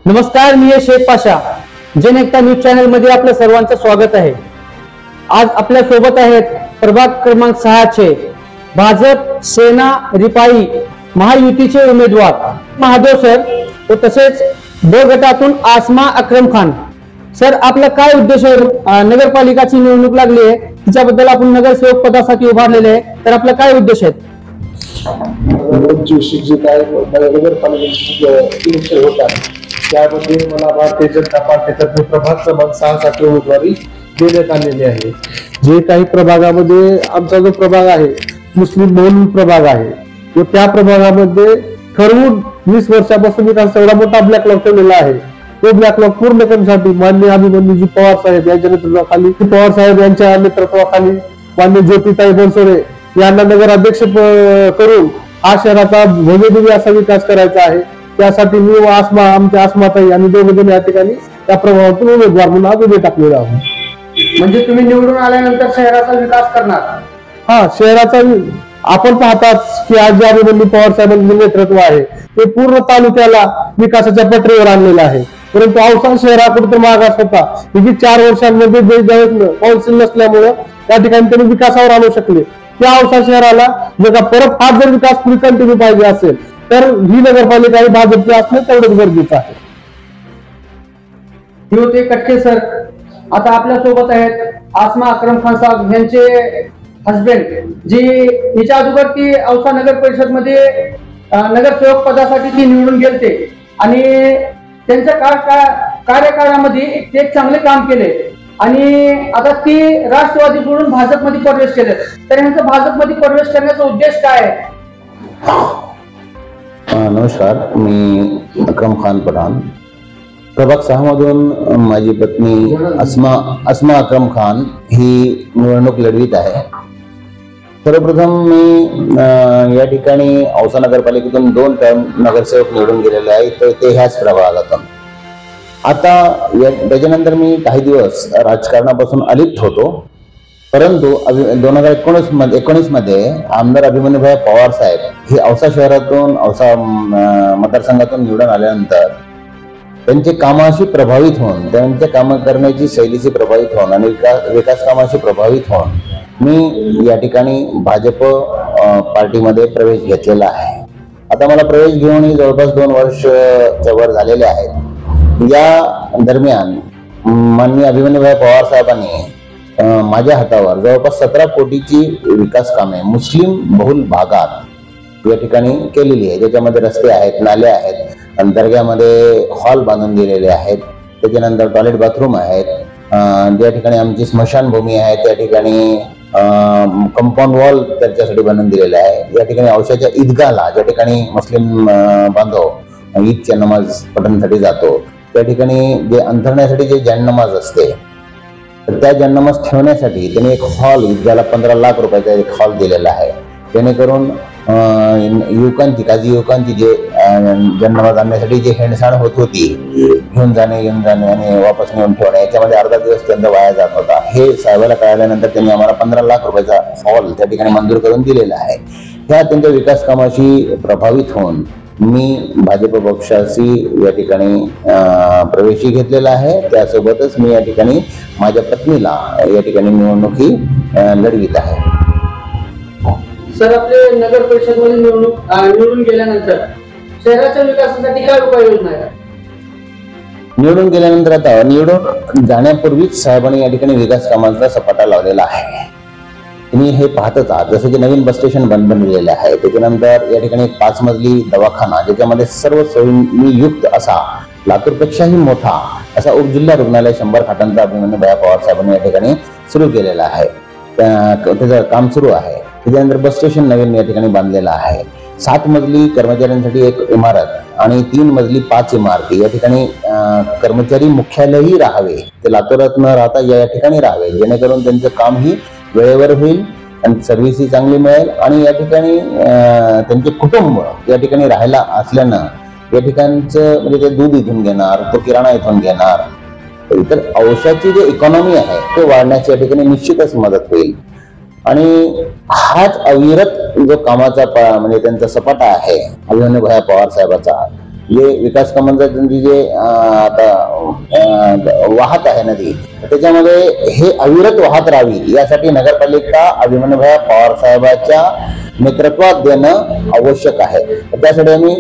नमस्कार, मी Shaikh Pasha. जनएकता news channel मध्ये आपलं सर्वांचं स्वागत आहे. आज आपल्या सोबत आहेत प्रभाग क्रमांक 6 चे भाजप, सेना, रिपाई महायुतीचे उमेदवार महादेव सर व तसेच ब गटातून आसमा अक्रम खान सर. आपला काय उद्देश आहे? नगरपालिकाची निवडणूक लागली आहे, तिच्याबद्दल आपण नगरसेवक पदासाठी उभारलेले आहे, तर आपला काय उद्देश आहे? इलेक्शन होतात त्यामध्ये मला भारतीय जनता पार्टीतर्फे प्रभाग क्रमांक 6 साठी उमेदवारी देण्यात आलेली आहे. जे काही प्रभागामध्ये आमचा जो प्रभाग आहे मुस्लिम बहुल प्रभाग आहे व त्या प्रभागामध्ये ठरवून 20 वर्षापासून विकास एवढा मोठा ब्लॅकलॉग ठेवलेला आहे. तो ब्लॅकलॉग पूर्ण करण्यासाठी माननीय अभिमन्यूजी पवार साहेब यांच्या नेतृत्वाखाली, पवार साहेब यांच्या नेतृत्वाखाली माननीय ज्योतिताई बनसोडे यांना नगराध्यक्ष करून हा शहराचा भव्यदिव्य असा विकास करायचा आहे. त्यासाठी मी व आमच्या आसमाताई आणि दोघे या ठिकाणी त्या प्रभावातून उमेदवार म्हणून आज उभे टाकलेला आहोत. म्हणजे तुम्ही निवडून आल्यानंतर शहराचा विकास करणार? हा, शहराचा आपण पाहतात की आज जे अभिमन्यू पवार साहेबांचे नेतृत्व आहे ते पूर्ण तालुक्याला विकासाच्या पटरीवर आणलेलं आहे. परंतु औसा शहर कुठे मागास होता. ही 4 वर्षांमध्ये काउन्सिल नसल्यामुळे त्या ठिकाणी त्यांनी विकासावर आणू शकले. त्या औसा शहराला जर परत हा जर विकास पुढे कंटिन्यू पाहिजे असेल तर ही नगरपालिका ही भाजपची असणे तेवढंच गरजेचं आहे. हे होते कटके सर. आता आपल्या सोबत आहेत आसमा अक्रम खान साहेब यांचे हसबंड, जे याच्या अगोदर ती औसा नगर परिषद मध्ये नगरसेवक पदासाठी ती निवडून गेलते आणि त्यांच्या कार्यकाळामध्ये ते एक चांगले काम केले आणि आता ती राष्ट्रवादी सोडून भाजपमध्ये प्रवेश केले. तर यांचं भाजपमध्ये प्रवेश करण्याचा उद्देश काय आहे? नमस्कार, मी अक्रम खान पठाण. प्रभाग 6 मधून माझी पत्नी अस्मा अक्रम खान ही निवडणूक लढवीत आहे. सर्वप्रथम मी या ठिकाणी औसा नगरपालिकेतून 2 टर्म नगरसेवक निवडून गेलेले आहे, तर ते ह्याच प्रभागातून. आता त्याच्यानंतर मी काही दिवस राजकारणापासून अलिप्त होतो. परंतु 2019 मध्ये आमदार अभिमन्यूभाई पवार साहेब हे औसा शहरातून, औसा मतदारसंघातून निवडून आल्यानंतर त्यांचे कामाशी प्रभावित होऊन, त्यांच्या काम करण्याची शैलीशी प्रभावित होऊन आणि विकास कामाशी प्रभावित होऊन मी या ठिकाणी भाजप पार्टीमध्ये प्रवेश घेतलेला आहे. आता मला प्रवेश घेऊन जवळपास 2 वर्षाच्या वर झालेले आहेत. या दरम्यान माननीय अभिमन्यूभाई पवार साहेबांनी माझ्या हातावर जवळपास 17 कोटीची विकास कामे मुस्लिम बहुल भागात या ठिकाणी केलेली आहे. ज्याच्यामध्ये रस्ते आहेत, नाले आहेत, दर्ग्यामध्ये हॉल बांधून दिलेले आहेत, त्याच्यानंतर टॉयलेट बाथरूम आहेत, ज्या ठिकाणी आमची स्मशानभूमी आहे त्या ठिकाणी कंपाऊंड वॉल त्याच्यासाठी बनवून दिलेले आहे. या ठिकाणी औषधाच्या ईदगाहला, ज्या ठिकाणी मुस्लिम बांधव ईदच्या नमाज पठणसाठी जातो, त्या ठिकाणी जे अंथरण्यासाठी जे जायनमाज असते तर त्या जायनमाज ठेवण्यासाठी त्यांनी एक हॉल, ईदगाहला 15 लाख रुपयाचा एक हॉल दिलेला आहे. जेणेकरून काही युवकांची जे जायनमाज आणण्यासाठी जे हेणसाण होत होती, घेऊन जाणे आणि वापस नेऊन ठेवणे, याच्यामध्ये अर्धा दिवस त्यांचा वाया जात होता. हे साहेबाला कळाल्यानंतर त्यांनी आम्हाला 15 लाख रुपयाचा हॉल त्या ठिकाणी मंजूर करून दिलेला आहे. ह्या त्यांच्या विकास कामाशी प्रभावित होऊन मी भाजप पक्षाशी या ठिकाणी प्रवेशी घेतलेला आहे. त्यासोबतच मी या ठिकाणी माझ्या पत्नीला या ठिकाणी निवडणूक लढवीत आहे. सर, आपले नगर परिषद मध्ये निवडून गेल्यानंतर शहराच्या विकासासाठी काय उपाययोजना आहेत? निवडून गेल्यानंतर आता निवडून जाण्यापूर्वीच साहेबांनी या ठिकाणी विकास कामांचा सपाटा लावलेला आहे. तुम्ही हे पाहतच आहात, जसं की नवीन बस स्टेशन बनलेले आहे. त्याच्यानंतर या ठिकाणी एक 5 मजली दवाखाना, ज्याच्यामध्ये सर्व सोयी युक्त असा, लातूरपेक्षाही मोठा असा उपजिल्हा रुग्णालय 100 खाटांचा अभिमन्यूभाई पवार साहेबांनी या ठिकाणी सुरू केलेला आहे. त्याचं काम सुरू आहे. त्याच्यानंतर बस स्टेशन नवीन या ठिकाणी बांधलेलं आहे. 7 मजली कर्मचाऱ्यांसाठी एक इमारत आणि 3 मजली 5 इमारती या ठिकाणी कर्मचारी मुख्यालयही राहावे, ते लातूरात न राहता या ठिकाणी राहावे, जेणेकरून त्यांचं कामही वेळेवर होईल आणि सर्व्हिसही चांगली मिळेल आणि या ठिकाणी त्यांचे कुटुंब या ठिकाणी राहायला असल्यानं या ठिकाणचं म्हणजे ते दूध इथून घेणार, तो किराणा इथून घेणार, तर औषधाची जी इकॉनॉमी आहे ते वाढण्याची या ठिकाणी निश्चितच मदत होईल. आणि हाच अविरत जो कामाचा म्हणजे त्यांचा सपाटा आहे अभिमन्यूभाई पवार साहेबाचा, जे विकास कामांचा जे आता वाहत आहे नदी, त्याच्यामध्ये हे अविरत वाहत राहावी यासाठी नगरपालिका अभिमन्यूभाई पवार साहेबांच्या नेतृत्वात देणं आवश्यक आहे. त्यासाठी आम्ही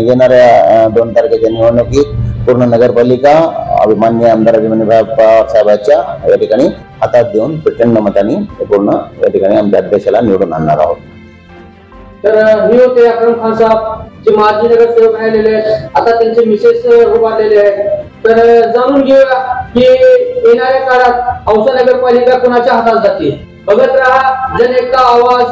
येणाऱ्या 2 तारखेच्या निवडणुकीत पूर्ण नगरपालिका अभिमान्य आमदार अभिमन्यूभाई पवार साहेबांच्या या ठिकाणी हातात देऊन प्रचंड मताने पूर्ण या ठिकाणी आमच्या अध्यक्षाला निवडून आणणार आहोत. तर हे होते अक्रम खान साहेब, जे माजी नगरसेवक राहिलेले आहेत, आता त्यांचे मिसेस उभारलेले आहेत. तर जाणून घेऊया की येणाऱ्या काळात औसा नगरपालिका कोणाच्या हातात जाते. बघत राहा जनएकता आवाज.